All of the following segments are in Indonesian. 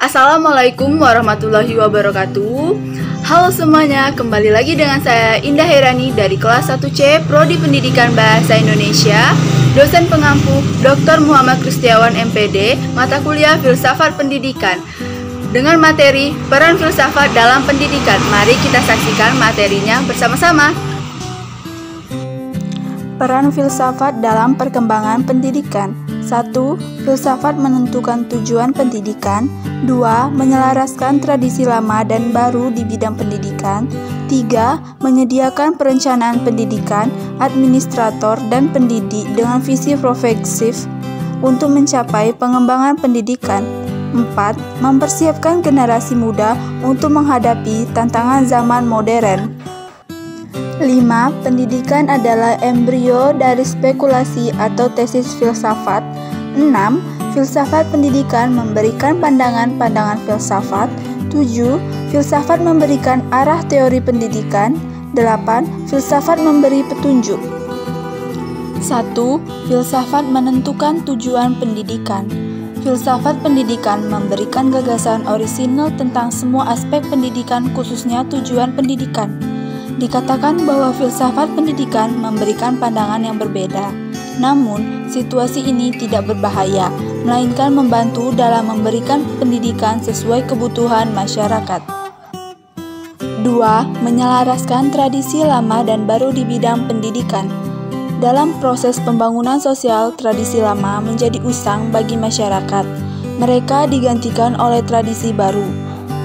Assalamualaikum warahmatullahi wabarakatuh. Halo semuanya, kembali lagi dengan saya Indah Herani dari kelas 1C Prodi Pendidikan Bahasa Indonesia, dosen pengampu Dr. Muhammad Kristiawan MPD, mata kuliah Filsafat Pendidikan dengan materi peran filsafat dalam pendidikan. Mari kita saksikan materinya bersama-sama. Peran filsafat dalam perkembangan pendidikan. 1. Filsafat menentukan tujuan pendidikan. 2. Menyelaraskan tradisi lama dan baru di bidang pendidikan. 3. Menyediakan perencanaan pendidikan, administrator, dan pendidik dengan visi progresif untuk mencapai pengembangan pendidikan. 4. Mempersiapkan generasi muda untuk menghadapi tantangan zaman modern. 5. Pendidikan adalah embrio dari spekulasi atau tesis filsafat. 6. Filsafat pendidikan memberikan pandangan-pandangan filsafat. 7. Filsafat memberikan arah teori pendidikan. 8. Filsafat memberi petunjuk. 1. Filsafat menentukan tujuan pendidikan. Filsafat pendidikan memberikan gagasan orisinal tentang semua aspek pendidikan, khususnya tujuan pendidikan. Dikatakan bahwa filsafat pendidikan memberikan pandangan yang berbeda. Namun, situasi ini tidak berbahaya, melainkan membantu dalam memberikan pendidikan sesuai kebutuhan masyarakat. 2. Menyelaraskan tradisi lama dan baru di bidang pendidikan. Dalam proses pembangunan sosial, tradisi lama menjadi usang bagi masyarakat. Mereka digantikan oleh tradisi baru.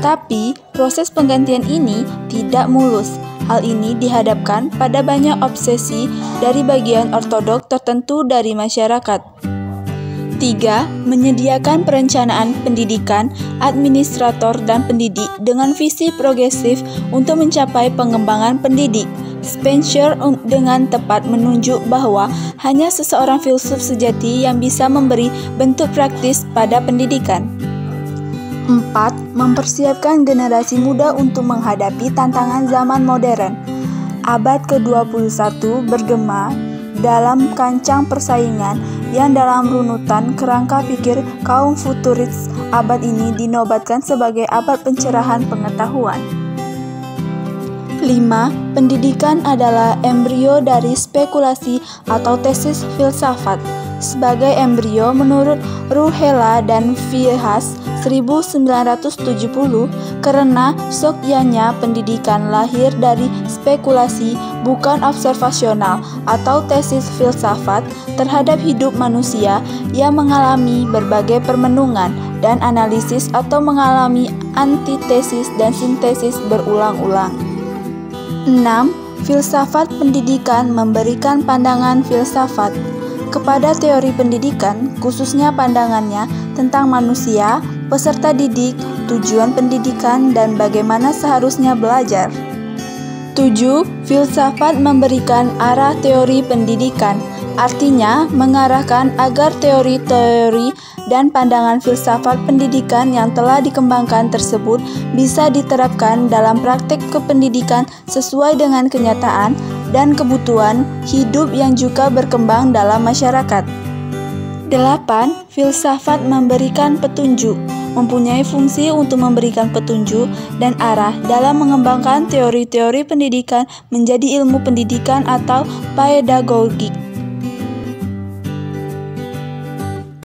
Tapi, proses penggantian ini tidak mulus. Hal ini dihadapkan pada banyak obsesi dari bagian ortodok tertentu dari masyarakat. 3. Menyediakan perencanaan pendidikan, administrator, dan pendidik dengan visi progresif untuk mencapai pengembangan pendidik. Spencer dengan tepat menunjuk bahwa hanya seseorang filsuf sejati yang bisa memberi bentuk praktis pada pendidikan. 4. Mempersiapkan generasi muda untuk menghadapi tantangan zaman modern. Abad ke-21 bergema dalam kancah persaingan yang dalam runutan kerangka pikir kaum futuris. Abad ini dinobatkan sebagai abad pencerahan pengetahuan. 5. Pendidikan adalah embrio dari spekulasi atau tesis filsafat. Sebagai embrio menurut Ruhela dan Vihas 1970, karena Sokyanya pendidikan lahir dari spekulasi bukan observasional atau tesis filsafat terhadap hidup manusia yang mengalami berbagai permenungan dan analisis atau mengalami antitesis dan sintesis berulang-ulang. 6. Filsafat pendidikan memberikan pandangan filsafat kepada teori pendidikan, khususnya pandangannya tentang manusia, peserta didik, tujuan pendidikan, dan bagaimana seharusnya belajar. 7. Filsafat memberikan arah teori pendidikan, artinya mengarahkan agar teori-teori dan pandangan filsafat pendidikan yang telah dikembangkan tersebut bisa diterapkan dalam praktik kependidikan sesuai dengan kenyataan dan kebutuhan hidup yang juga berkembang dalam masyarakat. 8. Filsafat memberikan petunjuk, mempunyai fungsi untuk memberikan petunjuk dan arah dalam mengembangkan teori-teori pendidikan menjadi ilmu pendidikan atau pedagogik.